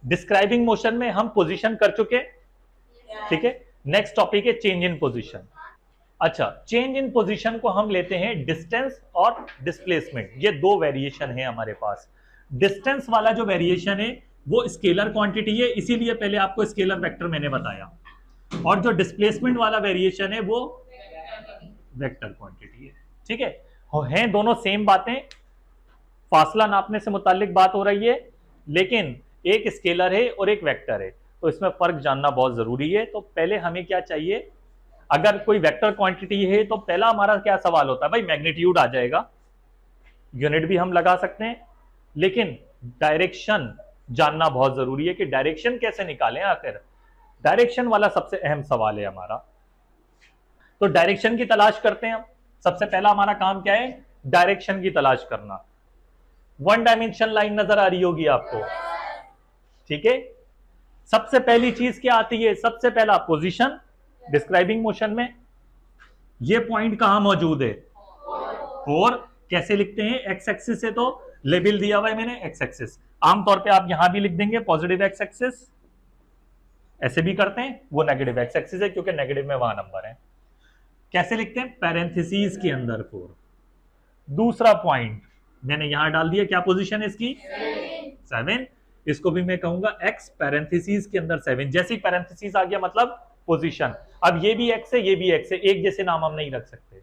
Describing motion में हम position कर चुके, ठीक है। नेक्स्ट टॉपिक है चेंज इन पोजीशन। अच्छा, चेंज इन पोजीशन को हम लेते हैं डिस्टेंस और डिस्प्लेसमेंट, ये दो वेरिएशन है हमारे पास। डिस्टेंस वाला जो वेरिएशन है वो स्केलर क्वांटिटी है, इसीलिए पहले आपको स्केलर वेक्टर मैंने बताया, और जो डिस्प्लेसमेंट वाला वेरिएशन है वो वेक्टर क्वांटिटी है, ठीक है। हैं दोनों सेम बातें, फासला नापने से मुताल्लिक बात हो रही है, लेकिन एक स्केलर है और एक वेक्टर है, तो इसमें फर्क जानना बहुत जरूरी है। तो पहले हमें क्या चाहिए, अगर कोई वेक्टर क्वांटिटी है तो पहला हमारा क्या सवाल होता है, भाई मैग्नीट्यूड आ जाएगा, यूनिट भी हम लगा सकते हैं, लेकिन डायरेक्शन जानना बहुत जरूरी है कि डायरेक्शन कैसे निकालें। आखिर डायरेक्शन वाला सबसे अहम सवाल है हमारा। तो डायरेक्शन की तलाश करते हैं हम। सबसे पहला हमारा काम क्या है, डायरेक्शन की तलाश करना। वन डायमेंशन लाइन नजर आ रही होगी आपको, ठीक है। सबसे पहली चीज क्या आती है, सबसे पहला पोजीशन डिस्क्राइबिंग मोशन में। ये पॉइंट कहां मौजूद है, 4। कैसे लिखते हैं, एक्स एक्सिस से, तो लेबल दिया हुआ है मैंने एक्स एक्सिस। आमतौर पे आप यहां भी लिख देंगे पॉजिटिव एक्स एक्सिस, ऐसे भी करते हैं, वो नेगेटिव एक्स एक्सिस है क्योंकि नेगेटिव में वहां नंबर है। कैसे लिखते हैं, पैरेंथेसिस के अंदर 4। दूसरा पॉइंट मैंने यहां डाल दिया, क्या पोजीशन है इसकी, 7। इसको भी मैं कहूंगा एक्स पैरेंथेसिस के अंदर 7। जैसे ही पैरेंथेसिस आ गया मतलब पोजीशन। अब ये भी एक्स है, ये भी एक्स है, एक जैसे नाम हम नहीं रख सकते।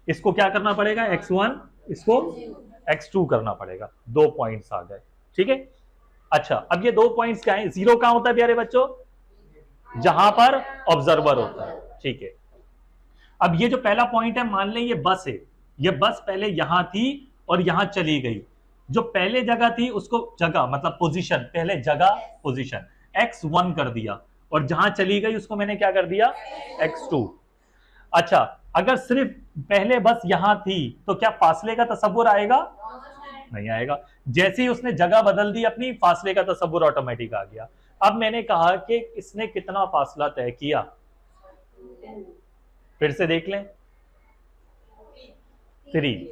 इसको क्या करना पड़ेगा, x1, इसको x2 करना पड़ेगा। 2 पॉइंट्स आ गए, ठीक है। अच्छा, अब ये 2 पॉइंट्स क्या है, 0 कहां होता है प्यारे बच्चों, जहां पर ऑब्जर्वर होता है, ठीक है। अब ये जो पहला पॉइंट है, मान लें ये बस है, ये बस पहले यहां थी और यहां चली गई। जो पहले जगह थी उसको जगह मतलब पोजीशन, पहले जगह पोजीशन x1 कर दिया, और जहां चली गई उसको मैंने क्या कर दिया, x2। अच्छा, अगर सिर्फ पहले बस यहां थी तो क्या फासले का तसव्वुर आएगा, नहीं आएगा। जैसे ही उसने जगह बदल दी अपनी, फासले का तसव्वुर ऑटोमेटिक आ गया। अब मैंने कहा कि इसने कितना फासला तय किया, फिर से देख लें, 3।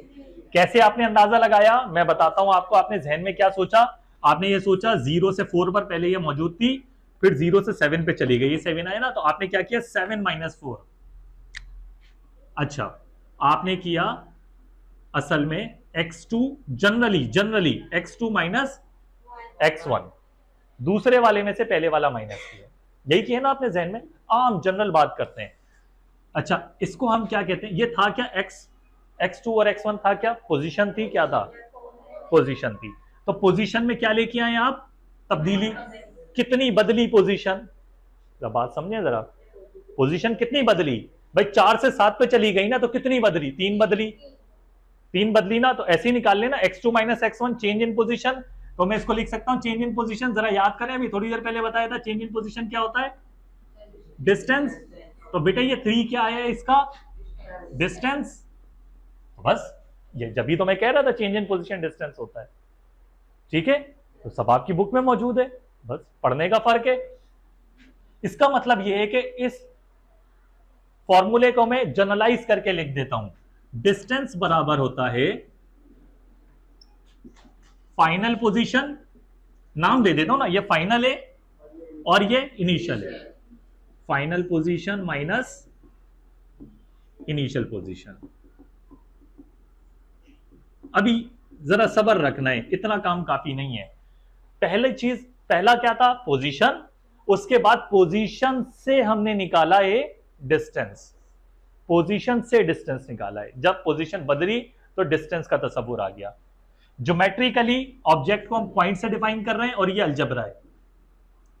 कैसे आपने अंदाजा लगाया, मैं बताता हूं आपको। आपने जहन में क्या सोचा, आपने ये सोचा 0 से 4 पर पहले ये मौजूद थी, फिर 0 से 7 पे चली गई, ये 7 आया ना, तो आपने क्या किया, 7 - 4। अच्छा, आपने किया असल में x2, जनरली x2 - x1, दूसरे वाले में से पहले वाला माइनस किया, यही किया ना आपने जहन में, आम जनरल बात करते हैं। अच्छा, इसको हम क्या कहते हैं, ये था क्या, x2 और x1 था क्या, पोजीशन थी, क्या था, पोजीशन थी। तो पोजीशन में क्या लेके आए आप, तब्दीली। कितनी बदली पोजीशन, जरा बात समझे जरा, पोजीशन कितनी बदली भाई, 4 से 7 पे चली गई ना, तो कितनी बदली, 3 बदली, 3 बदली ना, तो ऐसे ही निकाल लेना, x2 - x1 change in position. तो मैं इसको लिख सकता हूं चेंज इन पोजीशन। जरा याद करें, अभी थोड़ी देर पहले बताया था चेंज इन पोजीशन क्या होता है, डिस्टेंस। तो बेटा ये 3 क्या आया है इसका, डिस्टेंस। बस ये जब भी तो मैं कह रहा था चेंज इन पोजीशन डिस्टेंस होता है, ठीक है। तो सब आपकी बुक में मौजूद है, बस पढ़ने का फर्क है। इसका मतलब यह है कि इस फॉर्मूले को मैं जनरलाइज करके लिख देता हूं, डिस्टेंस बराबर होता है फाइनल पोजीशन, नाम दे देता हूं ना, ये फाइनल है और ये इनिशियल है, final position minus initial position. अभी जरा सब्र रखना है, इतना काम काफी नहीं है। पहला क्या था, पोजीशन, उसके बाद पोजीशन से हमने निकाला है डिस्टेंस, पोजीशन से डिस्टेंस निकाला है। जब पोजीशन बदली तो डिस्टेंस का तस्वुर आ गया। ज्योमेट्रिकली ऑब्जेक्ट को हम पॉइंट से डिफाइन कर रहे हैं और ये अलजबरा है,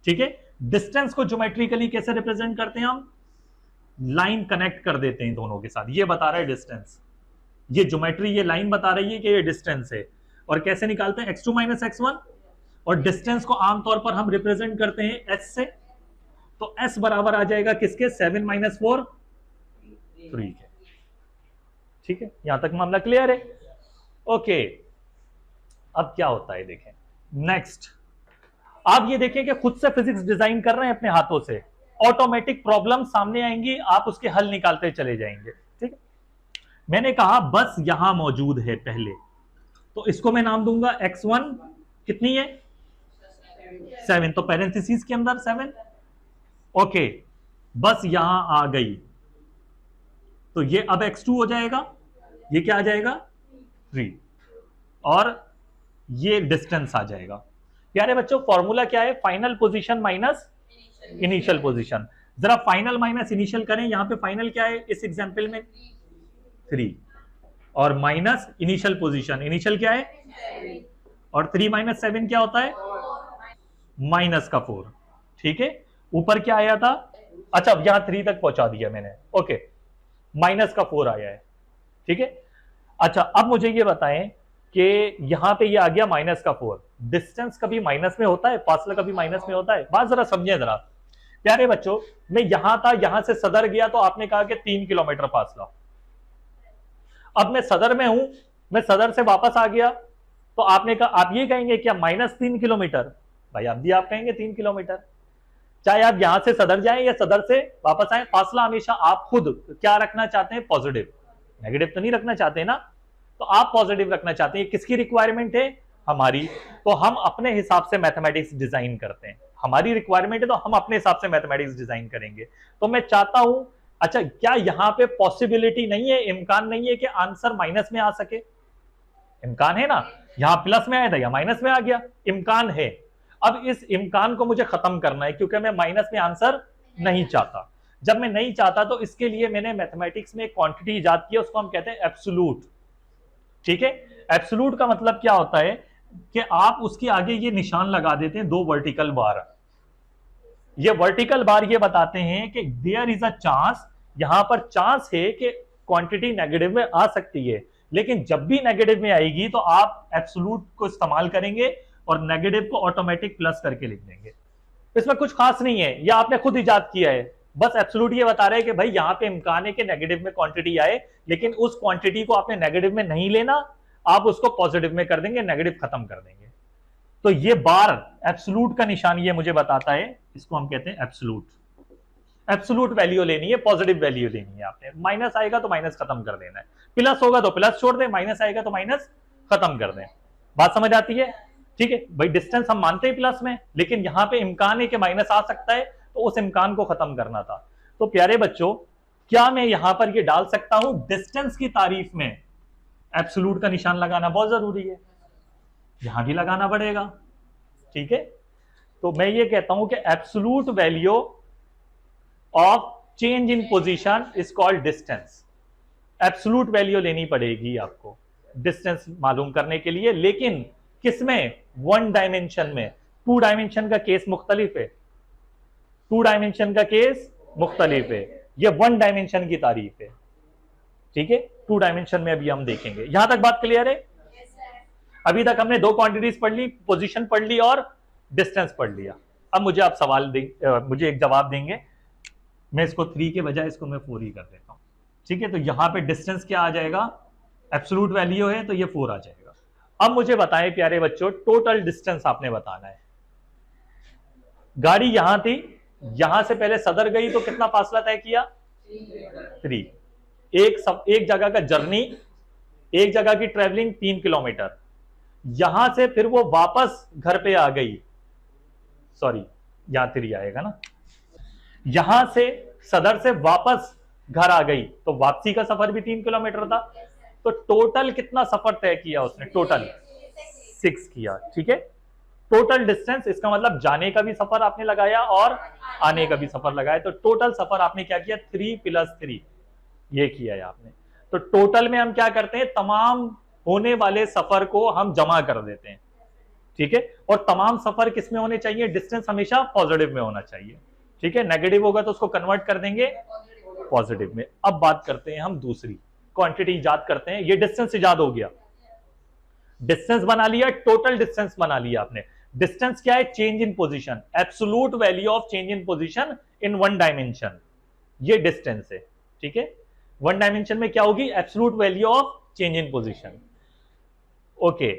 ठीक है। डिस्टेंस को ज्योमेट्रिकली कैसे रिप्रेजेंट करते हैं हम, लाइन कनेक्ट कर देते हैं दोनों के साथ, ये बता रहा है डिस्टेंस, ये ज्योमेट्री, ये लाइन बता रही है कि ये डिस्टेंस है। और कैसे निकालते हैं, x2 - x1, और डिस्टेंस को आमतौर पर हम रिप्रेजेंट करते हैं s से। तो s बराबर आ जाएगा किसके, 7 - 4, 3 के, ठीक है। यहां तक मामला क्लियर है, ओके। अब क्या होता है देखें, नेक्स्ट आप ये देखें कि खुद से फिजिक्स डिजाइन कर रहे हैं अपने हाथों से, ऑटोमेटिक प्रॉब्लम सामने आएंगी, आप उसके हल निकालते चले जाएंगे, ठीक है। मैंने कहा बस यहां मौजूद है पहले, तो इसको मैं नाम दूंगा x1, कितनी है 7, तो पैरेंथेसिस के अंदर 7। ओके, बस यहां आ गई तो ये अब x2 हो जाएगा, ये क्या आ जाएगा 3, और ये डिस्टेंस आ जाएगा। प्यारे बच्चों, फॉर्मूला क्या है, final position minus initial position. जरा फाइनल माइनस इनिशियल करें, यहां पे फाइनल क्या है इस एग्जांपल में 3, और माइनस इनिशियल पोजीशन, इनिशियल क्या है, और 3 माइनस 7 क्या होता है, माइनस का 4। ठीक है, ऊपर क्या आया था, अच्छा यहां 3 तक पहुंचा दिया मैंने, ओके, माइनस का 4 आया है। ठीक है, अच्छा अब मुझे ये बताएं कि यहां पे ये आ गया माइनस का 4, डिस्टेंस कभी माइनस में होता है, फासला कभी माइनस में होता है, बात जरा समझे जरा। प्यारे बच्चों, मैं यहां था, यहां से सदर गया तो आपने कहा कि 3 किलोमीटर फासला। अब मैं सदर में हूं, मैं सदर से वापस आ गया तो आपने कहा, आप ये कहेंगे क्या -3 किलोमीटर, भाई अब भी आप कहेंगे 3 किलोमीटर। चाहे आप यहां से सदर जाएं या सदर से वापस आए, फासला हमेशा आप खुद क्या रखना चाहते हैं, पॉजिटिव, नेगेटिव तो नहीं रखना चाहते ना, तो आप पॉजिटिव रखना चाहते हैं। किसकी रिक्वायरमेंट है, हमारी, तो हम अपने हिसाब से मैथमेटिक्स डिजाइन करते हैं, हमारी रिक्वायरमेंट है तो हम अपने हिसाब से मैथमेटिक्स डिजाइन करेंगे। तो मैं चाहता हूं, अच्छा क्या यहां पे पॉसिबिलिटी नहीं है, इम्कान नहीं है कि आंसर माइनस में आ सके, इम्कान है ना, यहां प्लस में आया था या माइनस में आ गया, इम्कान है। अब इस इम्कान को मुझे खत्म करना है क्योंकि मैं माइनस में आंसर नहीं चाहता। जब मैं नहीं चाहता तो इसके लिए मैंने मैथमेटिक्स में एक क्वांटिटी इजाद की, उसको हम कहते हैं एब्सोल्यूट। ठीक है, एब्सोल्यूट का मतलब क्या होता है कि आप उसके आगे ये निशान लगा देते हैं, 2 वर्टिकल बार। ये वर्टिकल बार ये बताते हैं कि देयर इज अ चांस, यहां पर चांस है कि क्वांटिटी नेगेटिव में आ सकती है, लेकिन जब भी नेगेटिव में आएगी तो आप एब्सोल्यूट को इस्तेमाल करेंगे और नेगेटिव को ऑटोमेटिक प्लस करके लिख देंगे। इसमें कुछ खास नहीं है, यह आपने खुद इजाद किया है, बस एब्सोल्यूट ये बता रहे हैं कि भाई यहां पे इम्कान है कि नेगेटिव में क्वांटिटी आए, लेकिन उस क्वांटिटी को आपने नेगेटिव में नहीं लेना, आप उसको पॉजिटिव में कर देंगे, नेगेटिव खत्म कर देंगे। तो ये बार एब्सोल्यूट का निशान ये मुझे बताता है, इसको हम कहते हैं एब्सोल्यूट। एब्सोल्यूट वैल्यू लेनी है, पॉजिटिव वैल्यू लेनी है आपने, माइनस आएगा तो माइनस खत्म कर देना है, प्लस होगा तो प्लस छोड़ दें, माइनस आएगा तो माइनस खत्म कर दें। बात समझ आती है? ठीक है भाई, डिस्टेंस हम मानते हैं प्लस में, लेकिन यहां पे इम्कान है कि माइनस आ सकता है, तो उस इम्कान को खत्म करना था। तो प्यारे बच्चों, क्या मैं यहां पर ये डाल सकता हूं, डिस्टेंस की तारीफ में एब्सोल्यूट का निशान लगाना बहुत जरूरी है, यहां भी लगाना पड़ेगा। ठीक है, तो मैं ये कहता हूं कि absolute value of change in position is called distance. Absolute value लेनी पड़ेगी आपको डिस्टेंस मालूम करने के लिए, लेकिन किसमें, 1 डायमेंशन में। 2 डायमेंशन का केस मुख्तलिफ है, 2 डायमेंशन का केस मुख्तलिफ है, ये 1 डायमेंशन की तारीफ है। ठीक है, 2 डायमेंशन में अभी हम देखेंगे। यहां तक बात क्लियर है? अभी तक हमने 2 क्वांटिटीज पढ़ ली, पोजीशन पढ़ ली और डिस्टेंस पढ़ लिया। अब मुझे आप सवाल मुझे एक जवाब देंगे, मैं इसको 3 के बजाय इसको मैं 4 ही कर देता हूं। ठीक है, तो यहां पे डिस्टेंस क्या आ जाएगा, एब्सोल्यूट वैल्यू है तो ये 4 आ जाएगा। अब मुझे बताएं प्यारे बच्चों, टोटल डिस्टेंस आपने बताना है। गाड़ी यहां थी, यहां से पहले सदर गई तो कितना फासला तय किया, 3। एक जगह का जर्नी, एक जगह की ट्रेवलिंग 3 किलोमीटर, यहां से फिर वो वापस घर पे आ गई, सॉरी यहां 3 आएगा ना, यहां से सदर से वापस घर आ गई तो वापसी का सफर भी 3 किलोमीटर था, तो टोटल कितना सफर तय किया उसने, टोटल 6 किया। ठीक है, टोटल डिस्टेंस, इसका मतलब जाने का भी सफर आपने लगाया और आने का भी सफर लगाया, तो टोटल सफर आपने क्या किया, 3 + 3 ये किया है आपने। तो टोटल में हम क्या करते हैं, तमाम होने वाले सफर को हम जमा कर देते हैं। ठीक है, और तमाम सफर किस में होने चाहिए, डिस्टेंस हमेशा पॉजिटिव में होना चाहिए। ठीक है, नेगेटिव होगा तो उसको कन्वर्ट कर देंगे पॉजिटिव में। अब बात करते हैं हम दूसरी क्वांटिटी इजाद करते हैं। ये डिस्टेंस इजाद हो गया, डिस्टेंस बना लिया, टोटल डिस्टेंस बना लिया आपने। डिस्टेंस क्या है, change in position, absolute value of change in position in 1 dimension, ये डिस्टेंस है। ठीक है, 1 डायमेंशन में क्या होगी, absolute value of change in position. Okay,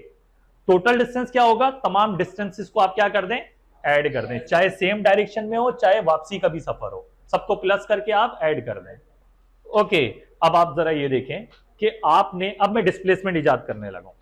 total distance क्या होगा, तमाम डिस्टेंसेस को आप क्या कर दें, ऐड कर दें, चाहे सेम डायरेक्शन में हो चाहे वापसी का भी सफर हो, सबको प्लस करके आप ऐड कर दें। ओके, अब आप जरा ये देखें कि आपने, अब मैं डिस्प्लेसमेंट इजाद करने लगा हूं।